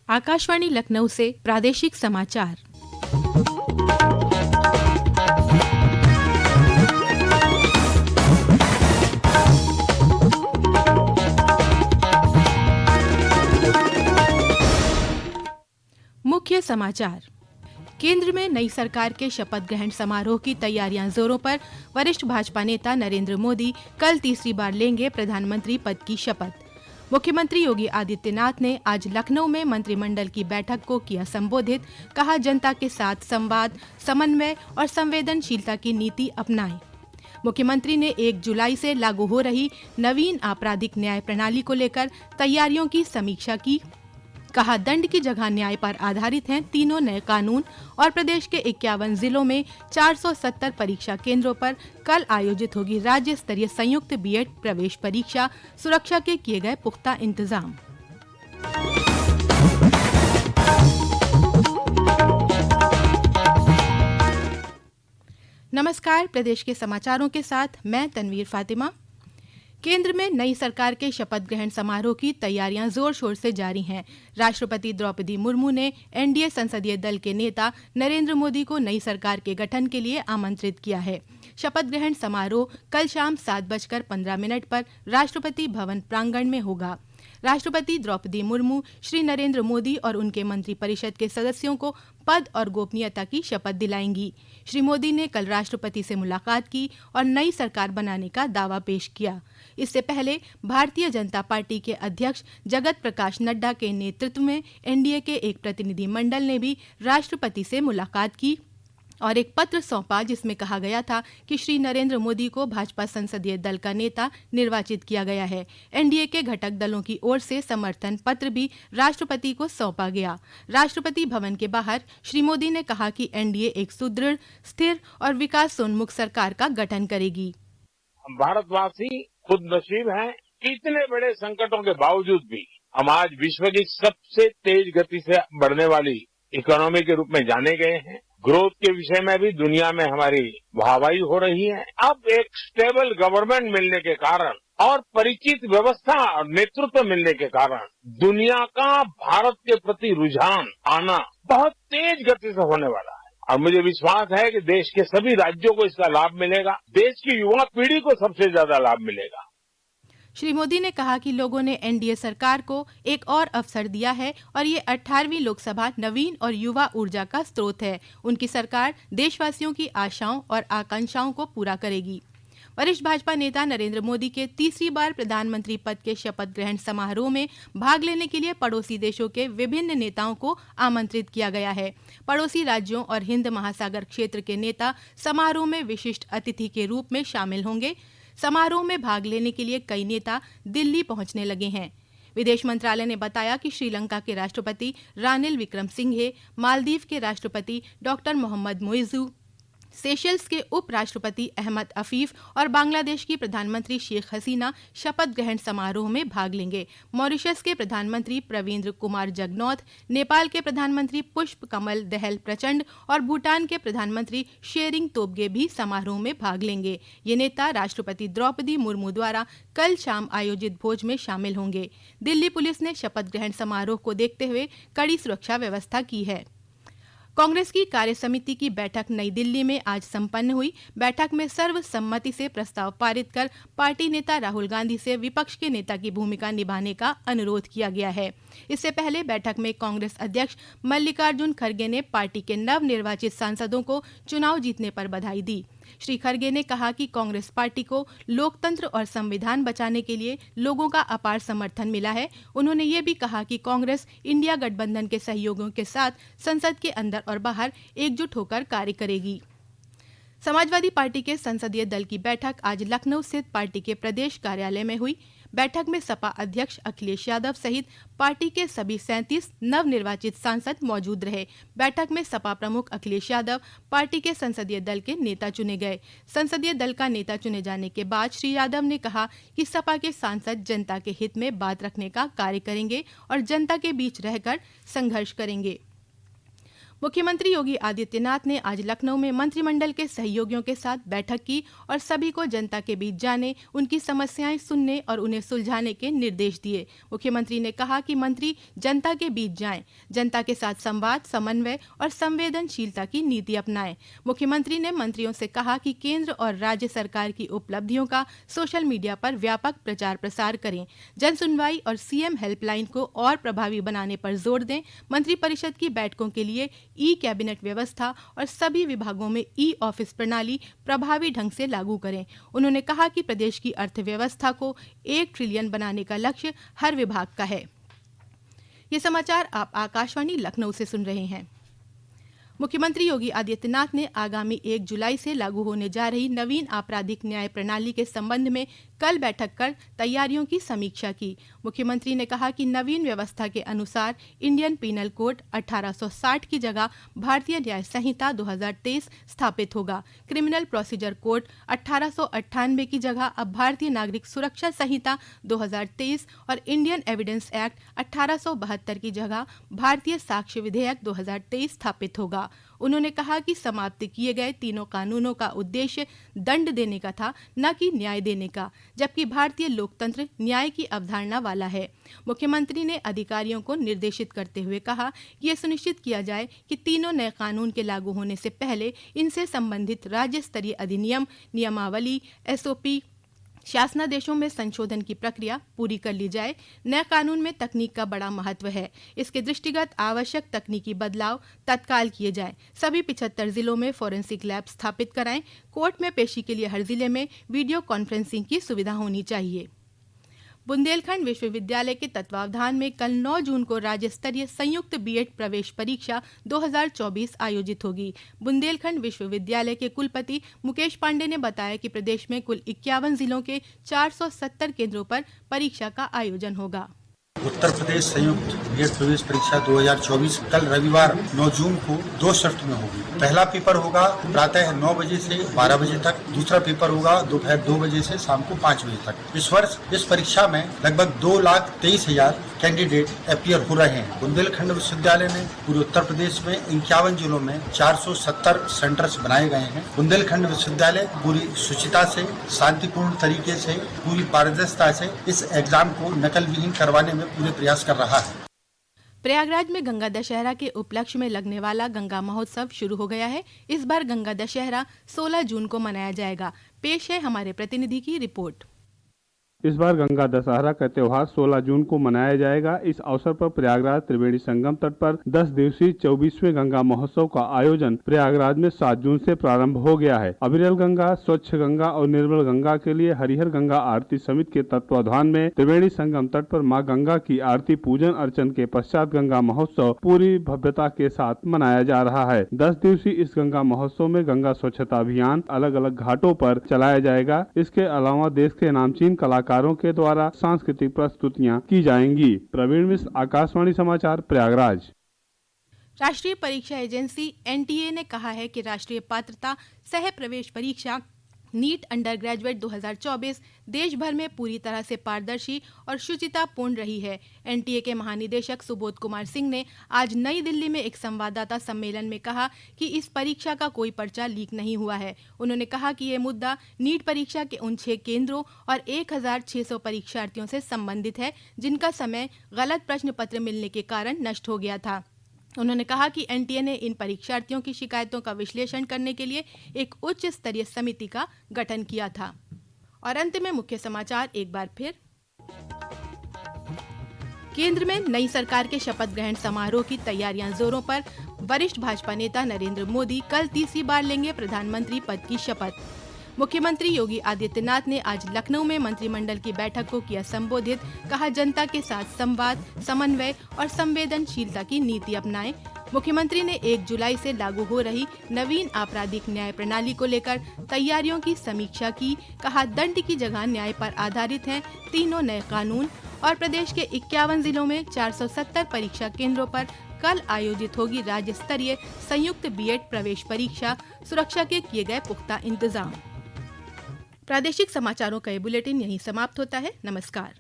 आकाशवाणी लखनऊ से प्रादेशिक समाचार। मुख्य समाचार। केंद्र में नई सरकार के शपथ ग्रहण समारोह की तैयारियां जोरों पर। वरिष्ठ भाजपा नेता नरेंद्र मोदी कल तीसरी बार लेंगे प्रधानमंत्री पद की शपथ। मुख्यमंत्री योगी आदित्यनाथ ने आज लखनऊ में मंत्रिमंडल की बैठक को किया संबोधित। कहा, जनता के साथ संवाद, समन्वय और संवेदनशीलता की नीति अपनाएं। मुख्यमंत्री ने 1 जुलाई से लागू हो रही नवीन आपराधिक न्याय प्रणाली को लेकर तैयारियों की समीक्षा की। कहा, दंड की जगह न्याय पर आधारित हैं तीनों नए कानून। और प्रदेश के 51 जिलों में 470 परीक्षा केंद्रों पर कल आयोजित होगी राज्य स्तरीय संयुक्त बीएड प्रवेश परीक्षा। सुरक्षा के किए गए पुख्ता इंतजाम। नमस्कार, प्रदेश के समाचारों के साथ मैं तनवीर फातिमा। केंद्र में नई सरकार के शपथ ग्रहण समारोह की तैयारियां जोर शोर से जारी हैं। राष्ट्रपति द्रौपदी मुर्मू ने एनडीए संसदीय दल के नेता नरेंद्र मोदी को नई सरकार के गठन के लिए आमंत्रित किया है। शपथ ग्रहण समारोह कल शाम 7:15 पर राष्ट्रपति भवन प्रांगण में होगा। राष्ट्रपति द्रौपदी मुर्मू श्री नरेंद्र मोदी और उनके मंत्रिपरिषद के सदस्यों को पद और गोपनीयता की शपथ दिलाएंगी। श्री मोदी ने कल राष्ट्रपति से मुलाकात की और नई सरकार बनाने का दावा पेश किया। इससे पहले भारतीय जनता पार्टी के अध्यक्ष जगत प्रकाश नड्डा के नेतृत्व में एनडीए के एक प्रतिनिधि मंडल ने भी राष्ट्रपति से मुलाकात की और एक पत्र सौंपा, जिसमें कहा गया था कि श्री नरेंद्र मोदी को भाजपा संसदीय दल का नेता निर्वाचित किया गया है। एनडीए के घटक दलों की ओर से समर्थन पत्र भी राष्ट्रपति को सौंपा गया। राष्ट्रपति भवन के बाहर श्री मोदी ने कहा कि एनडीए एक सुदृढ़, स्थिर और विकासोन्मुख सरकार का गठन करेगी। हम भारतवासी खुद नसीब हैं कि इतने बड़े संकटों के बावजूद भी हम आज विश्व की सबसे तेज गति से बढ़ने वाली इकोनॉमी के रूप में जाने गए हैं। ग्रोथ के विषय में भी दुनिया में हमारी वाहवाही हो रही है। अब एक स्टेबल गवर्नमेंट मिलने के कारण और परिचित व्यवस्था और नेतृत्व मिलने के कारण दुनिया का भारत के प्रति रुझान आना बहुत तेज गति से होने वाला है और मुझे विश्वास है कि देश के सभी राज्यों को इसका लाभ मिलेगा। देश की युवा पीढ़ी को सबसे ज्यादा लाभ मिलेगा। श्री मोदी ने कहा कि लोगों ने एनडीए सरकार को एक और अवसर दिया है और ये 18वीं लोकसभा नवीन और युवा ऊर्जा का स्रोत है। उनकी सरकार देशवासियों की आशाओं और आकांक्षाओं को पूरा करेगी। वरिष्ठ भाजपा नेता नरेंद्र मोदी के तीसरी बार प्रधानमंत्री पद के शपथ ग्रहण समारोह में भाग लेने के लिए पड़ोसी देशों के विभिन्न नेताओं को आमंत्रित किया गया है। पड़ोसी राज्यों और हिंद महासागर क्षेत्र के नेता समारोह में विशिष्ट अतिथि के रूप में शामिल होंगे। समारोह में भाग लेने के लिए कई नेता दिल्ली पहुंचने लगे हैं। विदेश मंत्रालय ने बताया कि श्रीलंका के राष्ट्रपति रानिल विक्रमसिंघे, मालदीव के राष्ट्रपति डॉक्टर मोहम्मद मुइज़ू, सेशल्स के उपराष्ट्रपति अहमद अफीफ और बांग्लादेश की प्रधानमंत्री शेख हसीना शपथ ग्रहण समारोह में भाग लेंगे। मॉरिशस के प्रधानमंत्री प्रवींद्र कुमार जगनॉथ, नेपाल के प्रधानमंत्री पुष्प कमल दहल प्रचंड और भूटान के प्रधानमंत्री शेरिंग तोब्गे भी समारोह में भाग लेंगे। ये नेता राष्ट्रपति द्रौपदी मुर्मू द्वारा कल शाम आयोजित भोज में शामिल होंगे। दिल्ली पुलिस ने शपथ ग्रहण समारोह को देखते हुए कड़ी सुरक्षा व्यवस्था की है। कांग्रेस की कार्य समिति की बैठक नई दिल्ली में आज संपन्न हुई। बैठक में सर्वसम्मति से प्रस्ताव पारित कर पार्टी नेता राहुल गांधी से विपक्ष के नेता की भूमिका निभाने का अनुरोध किया गया है। इससे पहले बैठक में कांग्रेस अध्यक्ष मल्लिकार्जुन खड़गे ने पार्टी के नवनिर्वाचित सांसदों को चुनाव जीतने पर बधाई दी। श्री खड़गे ने कहा कि कांग्रेस पार्टी को लोकतंत्र और संविधान बचाने के लिए लोगों का अपार समर्थन मिला है। उन्होंने ये भी कहा कि कांग्रेस इंडिया गठबंधन के सहयोगियों के साथ संसद के अंदर और बाहर एकजुट होकर कार्य करेगी। समाजवादी पार्टी के संसदीय दल की बैठक आज लखनऊ स्थित पार्टी के प्रदेश कार्यालय में हुई। बैठक में सपा अध्यक्ष अखिलेश यादव सहित पार्टी के सभी 37 नवनिर्वाचित सांसद मौजूद रहे। बैठक में सपा प्रमुख अखिलेश यादव पार्टी के संसदीय दल के नेता चुने गए। संसदीय दल का नेता चुने जाने के बाद श्री यादव ने कहा कि सपा के सांसद जनता के हित में बात रखने का कार्य करेंगे और जनता के बीच रहकर संघर्ष करेंगे। मुख्यमंत्री योगी आदित्यनाथ ने आज लखनऊ में मंत्रिमंडल के सहयोगियों के साथ बैठक की और सभी को जनता के बीच जाने, उनकी समस्याएं सुनने और उन्हें सुलझाने के निर्देश दिए। मुख्यमंत्री ने कहा कि मंत्री जनता के बीच जाएं, जनता के साथ संवाद, समन्वय और संवेदनशीलता की नीति अपनाएं। मुख्यमंत्री ने मंत्रियों से कहा कि केंद्र और राज्य सरकार की उपलब्धियों का सोशल मीडिया पर व्यापक प्रचार प्रसार करें, जन सुनवाई और सीएम हेल्पलाइन को और प्रभावी बनाने पर जोर दें। मंत्रिपरिषद की बैठकों के लिए ई कैबिनेट व्यवस्था और सभी विभागों में ई ऑफिस प्रणाली प्रभावी ढंग से लागू करें। उन्होंने कहा कि प्रदेश की अर्थव्यवस्था को 1 ट्रिलियन बनाने का लक्ष्य हर विभाग का है। ये समाचार आप आकाशवाणी लखनऊ से सुन रहे हैं। मुख्यमंत्री योगी आदित्यनाथ ने आगामी 1 जुलाई से लागू होने जा रही नवीन आपराधिक न्याय प्रणाली के संबंध में कल बैठक कर तैयारियों की समीक्षा की। मुख्यमंत्री ने कहा कि नवीन व्यवस्था के अनुसार इंडियन पीनल कोड 1860 की जगह भारतीय न्याय संहिता 2023 स्थापित होगा। क्रिमिनल प्रोसीजर कोड 1898 की जगह अब भारतीय नागरिक सुरक्षा संहिता 2023 और इंडियन एविडेंस एक्ट 1872 की जगह भारतीय साक्ष्य विधेयक 2023 स्थापित होगा। उन्होंने कहा कि समाप्त किए गए तीनों कानूनों का उद्देश्य दंड देने का था, न कि न्याय देने का, जबकि भारतीय लोकतंत्र न्याय की अवधारणा वाला है। मुख्यमंत्री ने अधिकारियों को निर्देशित करते हुए कहा कि यह सुनिश्चित किया जाए कि तीनों नए कानून के लागू होने से पहले इनसे संबंधित राज्य स्तरीय अधिनियम, नियमावली, एसओपी, शासनादेशों में संशोधन की प्रक्रिया पूरी कर ली जाए। नए कानून में तकनीक का बड़ा महत्व है। इसके दृष्टिगत आवश्यक तकनीकी बदलाव तत्काल किए जाएं। सभी 75 जिलों में फोरेंसिक लैब स्थापित कराएं। कोर्ट में पेशी के लिए हर जिले में वीडियो कॉन्फ्रेंसिंग की सुविधा होनी चाहिए। बुंदेलखंड विश्वविद्यालय के तत्वावधान में कल 9 जून को राज्य स्तरीय संयुक्त बीएड प्रवेश परीक्षा 2024 आयोजित होगी। बुंदेलखंड विश्वविद्यालय के कुलपति मुकेश पांडे ने बताया कि प्रदेश में कुल 51 जिलों के 470 केंद्रों पर परीक्षा का आयोजन होगा। उत्तर प्रदेश संयुक्त बीएड प्रवेश परीक्षा 2024 कल रविवार 9 जून को 2 शिफ्ट में होगी। पहला पेपर होगा प्रातः 9 बजे से 12 बजे तक, दूसरा पेपर होगा दोपहर 2 बजे से शाम को 5 बजे तक। इस वर्ष इस परीक्षा में लगभग 2,23,000 कैंडिडेट अपीयर हो रहे हैं। बुंदेलखंड विश्वविद्यालय ने पूरे उत्तर प्रदेश में 51 जिलों में 470 सेंटर्स बनाए गए हैं। बुंदेलखंड विश्वविद्यालय पूरी शुचिता से, शांतिपूर्ण तरीके से, पूरी पारदर्शिता से इस एग्जाम को नकल विहीन करवाने में पूरे प्रयास कर रहा है। प्रयागराज में गंगा दशहरा के उपलक्ष्य में लगने वाला गंगा महोत्सव शुरू हो गया है। इस बार गंगा दशहरा 16 जून को मनाया जाएगा। पेश है हमारे प्रतिनिधि की रिपोर्ट। इस बार गंगा दशहरा का त्योहार 16 जून को मनाया जाएगा। इस अवसर पर प्रयागराज त्रिवेणी संगम तट पर 10 दिवसीय 24वें गंगा महोत्सव का आयोजन प्रयागराज में 7 जून से प्रारंभ हो गया है। अविरल गंगा, स्वच्छ गंगा और निर्मल गंगा के लिए हरिहर गंगा आरती समिति के तत्वाधान में त्रिवेणी संगम तट पर मां गंगा की आरती पूजन अर्चन के पश्चात गंगा महोत्सव पूरी भव्यता के साथ मनाया जा रहा है। 10 दिवसीय इस गंगा महोत्सव में गंगा स्वच्छता अभियान अलग अलग घाटों पर चलाया जाएगा। इसके अलावा देश के नामचीन कलाकारों के द्वारा सांस्कृतिक प्रस्तुतियां की जाएंगी। प्रवीण मिश्र, आकाशवाणी समाचार, प्रयागराज। राष्ट्रीय परीक्षा एजेंसी एनटीए ने कहा है कि राष्ट्रीय पात्रता सह प्रवेश परीक्षा नीट अंडर ग्रेजुएट 2024 देश भर में पूरी तरह से पारदर्शी और शुचितापूर्ण रही है। एनटीए के महानिदेशक सुबोध कुमार सिंह ने आज नई दिल्ली में एक संवाददाता सम्मेलन में कहा कि इस परीक्षा का कोई पर्चा लीक नहीं हुआ है। उन्होंने कहा कि ये मुद्दा नीट परीक्षा के उन 6 केंद्रों और 1600 परीक्षार्थियों से संबंधित है जिनका समय गलत प्रश्न पत्र मिलने के कारण नष्ट हो गया था। उन्होंने कहा कि एनटीए ने इन परीक्षार्थियों की शिकायतों का विश्लेषण करने के लिए एक उच्च स्तरीय समिति का गठन किया था। और अंत में मुख्य समाचार एक बार फिर। केंद्र में नई सरकार के शपथ ग्रहण समारोह की तैयारियां जोरों पर। वरिष्ठ भाजपा नेता नरेंद्र मोदी कल तीसरी बार लेंगे प्रधानमंत्री पद की शपथ। मुख्यमंत्री योगी आदित्यनाथ ने आज लखनऊ में मंत्रिमंडल की बैठक को किया संबोधित। कहा, जनता के साथ संवाद, समन्वय और संवेदनशीलता की नीति अपनाएं। मुख्यमंत्री ने 1 जुलाई से लागू हो रही नवीन आपराधिक न्याय प्रणाली को लेकर तैयारियों की समीक्षा की। कहा, दंड की जगह न्याय पर आधारित हैं तीनों नए कानून। और प्रदेश के 51 जिलों में 470 परीक्षा केंद्रों पर कल आयोजित होगी राज्य स्तरीय संयुक्त बीएड प्रवेश परीक्षा। सुरक्षा के किए गए पुख्ता इंतजाम। प्रादेशिक समाचारों का ये बुलेटिन यहीं समाप्त होता है। नमस्कार।